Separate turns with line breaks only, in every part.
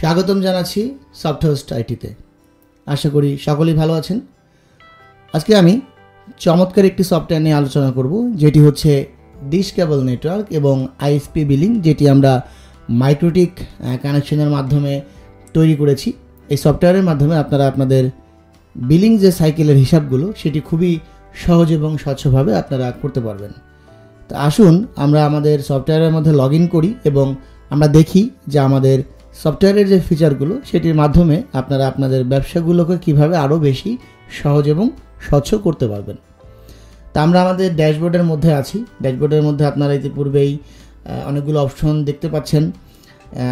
স্বাগতম জানাচ্ছি সফটহোস্ট আইটিতে। আশা করি সকলেই ভালো আছেন। আজকে আমি চমৎকার একটি সফটওয়্যার নিয়ে আলোচনা করব, যেটি হচ্ছে ডিশ কেবল নেটওয়ার্ক এবং আইএসপি বিলিং, যেটি আমরা মাইক্রোটিক কানেকশনের মাধ্যমে তৈরি করেছি। এই সফটওয়্যারের মাধ্যমে আপনারা আপনাদের বিলিং যে সাইকেলের হিসাবগুলো সেটি খুবই সহজ এবং স্বচ্ছভাবে আপনারা করতে পারবেন। তো আসুন আমরা আমাদের সফটওয়্যারের মধ্যে লগ ইন করি এবং আমরা দেখি যে আমাদের সফটওয়্যারের যে ফিচারগুলো সেটির মাধ্যমে আপনারা আপনাদের ব্যবসাগুলোকে কিভাবে আরও বেশি সহজ এবং স্বচ্ছ করতে পারবেন। তা আমরা আমাদের ড্যাশবোর্ডের মধ্যে আছি। ড্যাশবোর্ডের মধ্যে আপনারা ইতিপূর্বেই অনেকগুলো অপশন দেখতে পাচ্ছেন।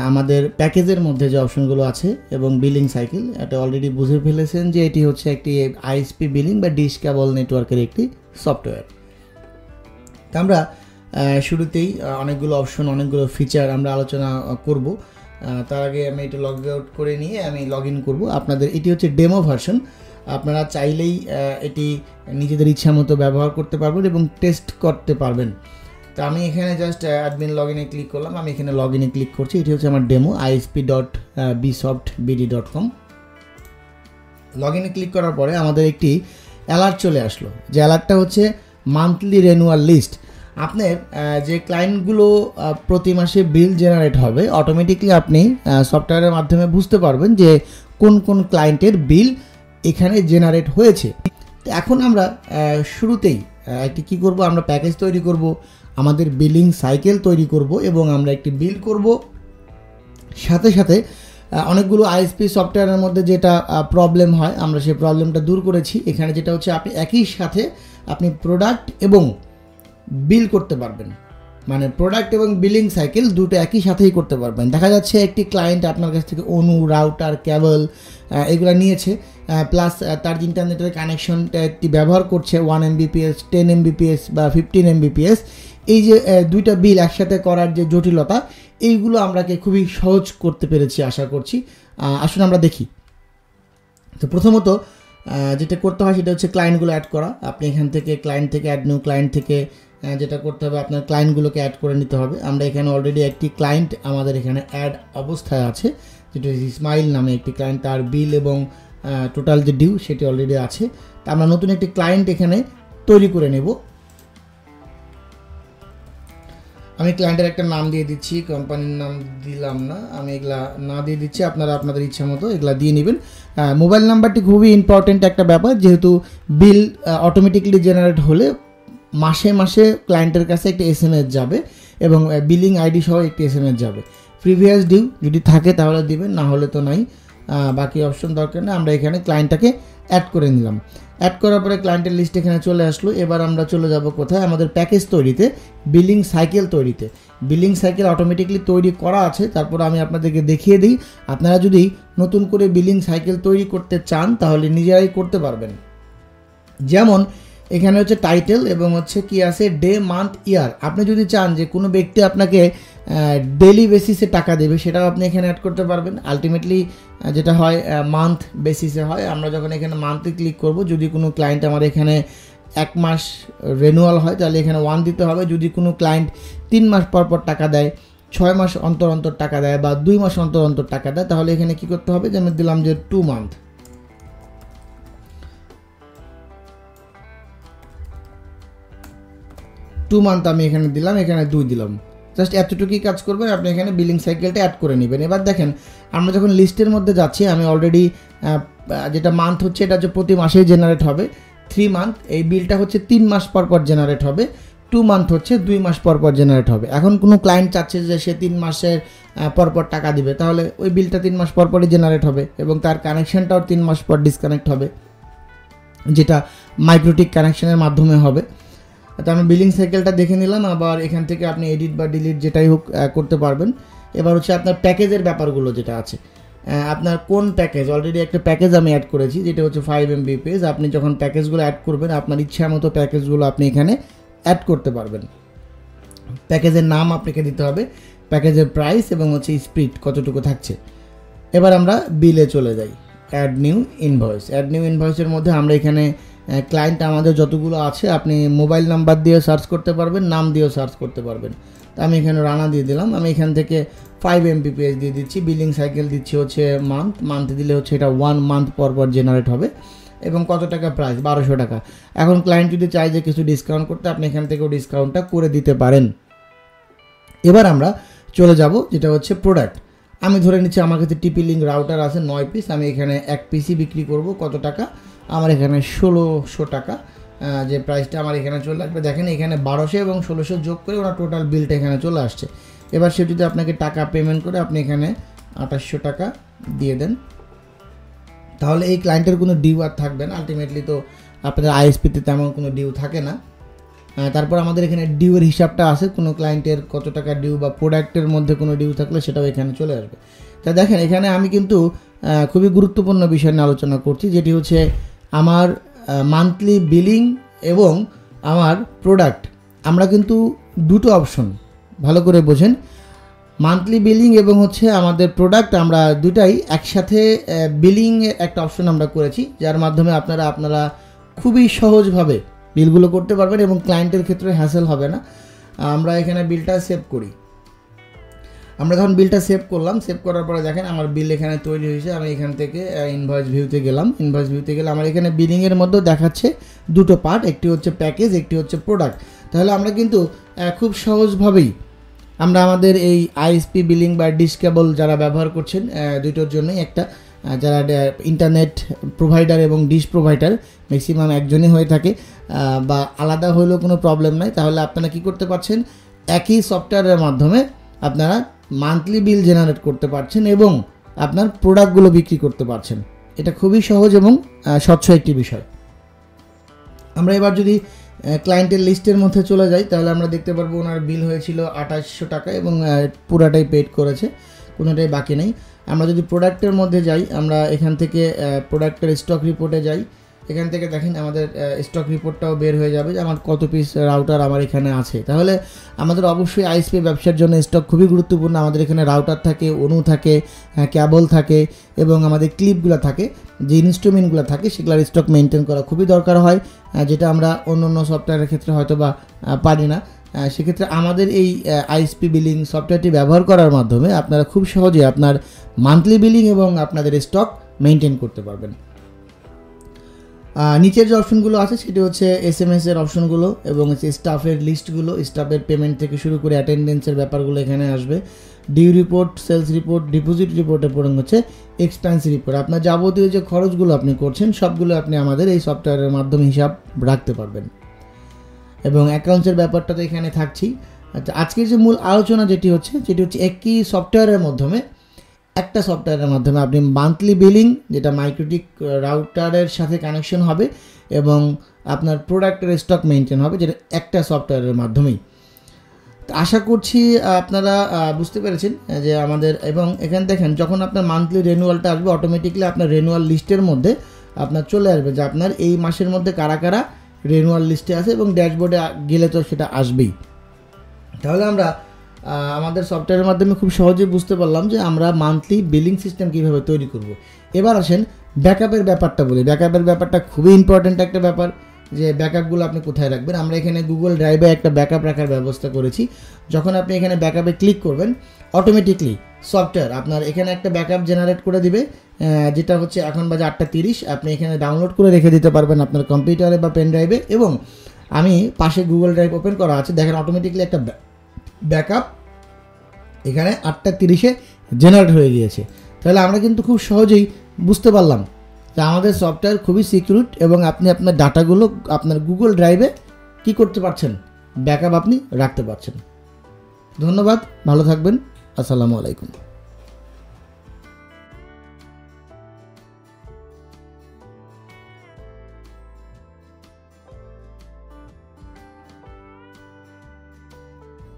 আমাদের প্যাকেজের মধ্যে যে অপশনগুলো আছে এবং বিলিং সাইকেল, এটা অলরেডি বুঝে ফেলেছেন যে এটি হচ্ছে একটি আইএসপি বিলিং বা ডিশ কেবল নেটওয়ার্কের একটি সফটওয়্যার। তা আমরা শুরুতেই অনেকগুলো অপশন, অনেকগুলো ফিচার আমরা আলোচনা করব। তার আগে আমি এটা লগ আউট করে নিয়ে আমি লগ ইন করবো। আপনাদের এটি হচ্ছে ডেমো ভার্সন, আপনারা চাইলেই এটি নিজেদের ইচ্ছা মতো ব্যবহার করতে পারবেন এবং টেস্ট করতে পারবেন। তো আমি এখানে জাস্ট অ্যাডমিন লগ ইনে ক্লিক করলাম। আমি এখানে লগ ইনে ক্লিক করছি। এটি হচ্ছে আমার ডেমো isp.bsoftbd.com। লগ ইনে ক্লিক করার পরে আমাদের একটি অ্যালার্ট চলে আসলো, যে অ্যালার্টটা হচ্ছে মান্থলি রেনুয়াল লিস্ট। আপনার যে ক্লায়েন্টগুলো প্রতি মাসে বিল জেনারেট হবে, অটোমেটিকলি আপনি সফটওয়্যারের মাধ্যমে বুঝতে পারবেন যে কোন কোন ক্লায়েন্টের বিল এখানে জেনারেট হয়েছে। তো এখন আমরা শুরুতেই একটি কী করব, আমরা প্যাকেজ তৈরি করব, আমাদের বিলিং সাইকেল তৈরি করব এবং আমরা একটি বিল করব। সাথে সাথে অনেকগুলো আইএসপি সফটওয়্যারের মধ্যে যেটা প্রবলেম হয়, আমরা সেই প্রবলেমটা দূর করেছি। এখানে যেটা হচ্ছে আপনি একই সাথে আপনি প্রোডাক্ট এবং বিল করতে পারবেন, মানে প্রোডাক্ট এবং বিলিং সাইকেল দুটো একই সাথেই করতে পারবেন। দেখা যাচ্ছে একটি ক্লায়েন্ট আপনার কাছ থেকে অনু, রাউটার, কেবল এগুলো নিয়েছে, প্লাস তার ইন্টারনেটের কানেকশনটা একটি ব্যবহার করছে 1 Mbps, 10 Mbps বা 15 Mbps। এই যে দুইটা বিল একসাথে করার যে জটিলতা, এইগুলো আমরাকে খুবই সহজ করতে পেরেছি আশা করছি। আসুন আমরা দেখি। তো প্রথমত যেটা করতে হয় সেটা হচ্ছে ক্লায়েন্টগুলো অ্যাড করা। আপনি এখান থেকে ক্লায়েন্ট থেকে অ্যাড নিউ ক্লায়েন্ট থেকে যেটা করতে হবে, আপনার ক্লায়েন্টগুলোকে অ্যাড করে নিতে হবে। আমরা এখানে অলরেডি একটি ক্লায়েন্ট আমাদের এখানে অ্যাড অবস্থায় আছে, যেটা ইসমাইল নামে একটি ক্লায়েন্ট, তার বিল এবং টোটাল যে ডিউ সেটি অলরেডি আছে। তা আমরা নতুন একটি ক্লায়েন্ট এখানে তৈরি করে নেব। আমি ক্লায়েন্টের একটা নাম দিয়ে দিচ্ছি, কোম্পানির নাম দিলাম না, আমি এগুলা না দিয়ে দিচ্ছি, আপনারা আপনাদের ইচ্ছা মতো এগুলা দিয়ে নেবেন। মোবাইল নাম্বারটি খুবই ইম্পর্টেন্ট একটা ব্যাপার, যেহেতু বিল অটোমেটিকলি জেনারেট হলে মাসে মাসে ক্লায়েন্টের কাছে একটি SMS যাবে এবং বিলিং আইডি সহ একটি SMS যাবে। প্রিভিয়াস ডিউ যদি থাকে তাহলে দিবেন, না হলে তো নাই, বাকি অপশন দরকার নেই। আমরা এখানে ক্লায়েন্টটাকে অ্যাড করে নিলাম। অ্যাড করার পরে ক্লায়েন্টের লিস্ট এখানে চলে আসলো। এবার আমরা চলে যাব কোথায়, আমাদের প্যাকেজ তৈরিতে, বিলিং সাইকেল তৈরিতে। বিলিং সাইকেল অটোমেটিকলি তৈরি করা আছে, তারপর আমি আপনাদেরকে দেখিয়ে দিই। আপনারা যদি নতুন করে বিলিং সাইকেল তৈরি করতে চান তাহলে নিজেরাই করতে পারবেন। যেমন এখানে হচ্ছে টাইটেল এবং হচ্ছে কি আছে ডে, মান্থ, ইয়ার। আপনি যদি চান যে কোনো ব্যক্তি আপনাকে ডেইলি বেসিসে টাকা দেবে, সেটাও আপনি এখানে অ্যাড করতে পারবেন। আলটিমেটলি যেটা হয় মান্থ বেসিসে হয়। আমরা যখন এখানে মান্থে ক্লিক করব, যদি কোনো ক্লায়েন্ট আমার এখানে 1 মাস রেনুয়াল হয় তাহলে এখানে 1 দিতে হবে। যদি কোনো ক্লায়েন্ট 3 মাস পর পর টাকা দেয়, 6 মাস অন্তর অন্তর টাকা দেয় বা 2 মাস অন্তর অন্তর টাকা দেয়, তাহলে এখানে কি করতে হবে, যে আমি দিলাম যে 2 মান্থ। আমি এখানে দিলাম, এখানে 2 দিলাম। জাস্ট এতটুকুই কাজ করবেন, আপনি এখানে বিলিং সাইকেলটা অ্যাড করে নেবেন। এবার দেখেন আমরা যখন লিস্টের মধ্যে যাচ্ছি, আমি অলরেডি যেটা মান্থ হচ্ছে এটা হচ্ছে প্রতি মাসেই জেনারেট হবে 3 মান্থ। এই বিলটা হচ্ছে 3 মাস পর পর জেনারেট হবে। 2 মান্থ হচ্ছে 2 মাস পর পর জেনারেট হবে। এখন কোনো ক্লায়েন্ট চাচ্ছে যে সে 3 মাসের পর পর টাকা দিবে, তাহলে ওই বিলটা 3 মাস পর পরই জেনারেট হবে এবং তার কানেকশনটাও 3 মাস পর ডিসকানেক্ট হবে, যেটা মাইক্রোটিক কানেকশনের মাধ্যমে হবে। তো আমি বিলিং সাইকেলটা দেখে নিলাম। আবার এখান থেকে আপনি এডিট বা ডিলিট যেটাই হোক করতে পারবেন। এবার হচ্ছে আপনার প্যাকেজের ব্যাপারগুলো যেটা আছে, আপনার কোন প্যাকেজ, অলরেডি একটা প্যাকেজ আমি অ্যাড করেছি যেটা হচ্ছে 5 Mbps। আপনি যখন প্যাকেজগুলো অ্যাড করবেন, আপনার ইচ্ছা মতো প্যাকেজগুলো আপনি এখানে অ্যাড করতে পারবেন। প্যাকেজের নাম আপনাকে দিতে হবে, প্যাকেজের প্রাইস এবং হচ্ছে স্পিড কতটুকু থাকছে। এবার আমরা বিলে চলে যাই, add new invoice. Add new ইনভয়েসের মধ্যে আমরা এখানে ক্লায়েন্ট আমাদের যতগুলো আছে আপনি মোবাইল নাম্বার দিয়ে সার্চ করতে পারবেন, নাম দিয়েও সার্চ করতে পারবেন। তো আমি এখানে রানা দিয়ে দিলাম। আমি এখান থেকে 5 Mbps দিয়ে দিচ্ছি, বিলিং সাইকেল দিচ্ছি হচ্ছে মান্থ দিলে হচ্ছে এটা 1 মান্থ পর জেনারেট হবে, এবং কত টাকা প্রাইস 1200 টাকা। এখন ক্লায়েন্ট যদি চায় যে কিছু ডিসকাউন্ট করতে, আপনি এখান থেকেও ডিসকাউন্টটা করে দিতে পারেন। এবার আমরা চলে যাব যেটা হচ্ছে প্রোডাক্ট। আমি ধরে নিচ্ছি আমার কাছে টিপি লিঙ্ক রাউটার আছে 9 পিস, আমি এখানে 1 পিসই বিক্রি করব। কত টাকা? আমার এখানে 1600 টাকা যে প্রাইসটা আমার এখানে চলে আসবে। দেখেন এখানে 1200 এবং 1600 যোগ করে ওরা টোটাল বিলটা এখানে চলে আসছে। এবার সে যদি আপনাকে টাকা পেমেন্ট করে, আপনি এখানে 2800 টাকা দিয়ে দেন, তাহলে এই ক্লায়েন্টের কোনো ডিউ আর থাকবে না। আলটিমেটলি তো আপনাদের আইএসপিতে তেমন কোনো ডিউ থাকে না। তারপর আমাদের এখানে ডিউয়ের হিসাবটা আছে, কোনো ক্লায়েন্টের কত টাকা ডিউ বা প্রোডাক্টের মধ্যে কোনো ডিউ থাকলে সেটাও এখানে চলে আসবে। তা দেখেন এখানে আমি কিন্তু খুবই গুরুত্বপূর্ণ বিষয় নিয়ে আলোচনা করছি, যেটি হচ্ছে আমার মান্থলি বিলিং এবং আমার প্রোডাক্ট। আমরা কিন্তু দুটো অপশন, ভালো করে বোঝেন, মান্থলি বিলিং এবং হচ্ছে আমাদের প্রোডাক্ট, আমরা দুটাই একসাথে বিলিংয়ের একটা অপশন আমরা করেছি, যার মাধ্যমে আপনারা খুবই সহজভাবে বিলগুলো করতে পারবেন এবং ক্লায়েন্টের ক্ষেত্রে হ্যাসেল হবে না। আমরা এখানে বিলটা সেভ করি। আমরা যখন বিলটা সেভ করলাম, সেভ করার পরে দেখেন আমার বিল এখানে তৈরি হয়েছে। আমি এখান থেকে ইনভয়েস ভিউতে গেলাম। ইনভয়েস ভিউতে গেলে আমার এখানে বিলিংয়ের মধ্যেও দেখাচ্ছে দুটো পার্ট, একটি হচ্ছে প্যাকেজ, একটি হচ্ছে প্রোডাক্ট। তাহলে আমরা কিন্তু খুব সহজভাবেই আমরা আমাদের এই আইএসপি বিলিং বা ডিশ কেবল যারা ব্যবহার করছেন, দুটোর জন্যই একটা, যারা ইন্টারনেট প্রোভাইডার এবং ডিশ প্রোভাইডার ম্যাক্সিমাম একজনই হয়ে থাকে, বা আলাদা হলেও কোনো প্রবলেম নাই। তাহলে আপনারা কি করতে পারছেন, একই সফটওয়্যারের মাধ্যমে আপনারা মান্থলি বিল জেনারেট করতে পারছেন এবং আপনার প্রোডাক্টগুলো বিক্রি করতে পারছেন। এটা খুবই সহজ এবং স্বচ্ছ একটি বিষয়। আমরা এবার যদি ক্লায়েন্টের লিস্টের মধ্যে চলে যাই, তাহলে আমরা দেখতে পারবো ওনার বিল হয়েছিল 2800 টাকা এবং পুরাটাই পেড করেছে, কোনোটাই বাকি নেই। আমরা যদি প্রোডাক্টের মধ্যে যাই, আমরা এখান থেকে প্রোডাক্টের স্টক রিপোর্টে যাই। এখান থেকে দেখেন আমাদের স্টক রিপোর্টটাও বের হয়ে যাবে যে আমার কত পিস রাউটার আমার এখানে আছে। তাহলে আমাদের অবশ্যই আইএসপি ব্যবসার জন্য স্টক খুবই গুরুত্বপূর্ণ। আমাদের এখানে রাউটার থাকে, অনু থাকে, কেবল থাকে এবং আমাদের ক্লিপগুলো থাকে, যে ইনস্ট্রুমেন্টগুলো থাকে সেগুলোর স্টক মেনটেন করা খুবই দরকার হয়, যেটা আমরা অন্য সফটওয়্যারের ক্ষেত্রে হয়তো বা পারি না। সেক্ষেত্রে আমাদের এই আইএসপি বিলিং সফটওয়্যারটি ব্যবহার করার মাধ্যমে আপনারা খুব সহজে আপনার মান্থলি বিলিং এবং আপনাদের স্টক মেনটেন করতে পারবেন। নিচের যে অপশনগুলো আছে সেটি হচ্ছে SMS এর অপশনগুলো এবং হচ্ছে স্টাফের লিস্টগুলো, স্টাফের পেমেন্ট থেকে শুরু করে অ্যাটেন্ডেন্সের ব্যাপারগুলো এখানে আসবে। Due report, sales report, deposit রিপোর্টের পরে হচ্ছে এক্সপেন্স রিপোর্ট। আপনার যাবতীয় যে খরচগুলো আপনি করছেন সবগুলো আপনি আমাদের এই সফটওয়্যারের মাধ্যমে হিসাব রাখতে পারবেন। এবং অ্যাকাউন্টসের ব্যাপারটা তো এখানে থাকছি। আচ্ছা, আজকের যে মূল আলোচনা যেটি হচ্ছে একই সফটওয়্যারের মাধ্যমে, একটা সফটওয়্যারের মাধ্যমে আপনি মান্থলি বিলিং, যেটা মাইক্রোটিক রাউটারের সাথে কানেকশন হবে, এবং আপনার প্রোডাক্টের স্টক মেনটেন হবে, যেটা একটা সফটওয়্যারের মাধ্যমেই। তো আশা করছি আপনারা বুঝতে পেরেছেন যে আমাদের, এবং এখানে দেখেন যখন আপনার মান্থলি রেনুয়ালটা আসবে, অটোমেটিকলি আপনার রেনুয়াল লিস্টের মধ্যে আপনার চলে আসবে যে আপনার এই মাসের মধ্যে কারা কারা রেনুয়াল লিস্টে আছে, এবং ড্যাশবোর্ডে গেলে তো সেটা আসবেই। তাহলে আমরা আমাদের সফটওয়্যারের মাধ্যমে খুব সহজেই বুঝতে পারলাম যে আমরা মান্থলি বিলিং সিস্টেম কীভাবে তৈরি করব। এবার আসেন ব্যাকআপের ব্যাপারটা বলি। ব্যাকআপের ব্যাপারটা খুবই ইম্পর্ট্যান্ট একটা ব্যাপার, যে ব্যাকআপগুলো আপনি কোথায় রাখবেন। আমরা এখানে গুগল ড্রাইভে একটা ব্যাকআপ রাখার ব্যবস্থা করেছি। যখন আপনি এখানে ব্যাকআপে ক্লিক করবেন, অটোমেটিকলি সফটওয়্যার আপনার এখানে একটা ব্যাকআপ জেনারেট করে দিবে, যেটা হচ্ছে এখন বাজে 8:30। আপনি এখানে ডাউনলোড করে রেখে দিতে পারবেন আপনার কম্পিউটারে বা পেন ড্রাইভে। এবং আমি পাশে গুগল ড্রাইভ ওপেন করা আছে, দেখেন অটোমেটিকলি একটা ব্যাকআপ এখানে 8:30 জেনারেট হয়ে গিয়েছে। তাহলে আমরা কিন্তু খুব সহজেই বুঝতে পারলাম যে আমাদের সফটওয়্যার খুবই সিকিউর, এবং আপনি আপনার ডাটাগুলো আপনার গুগল ড্রাইভে কি করতে পারছেন, ব্যাকআপ আপনি রাখতে পারছেন। ধন্যবাদ, ভালো থাকবেন, আসসালামু আলাইকুম।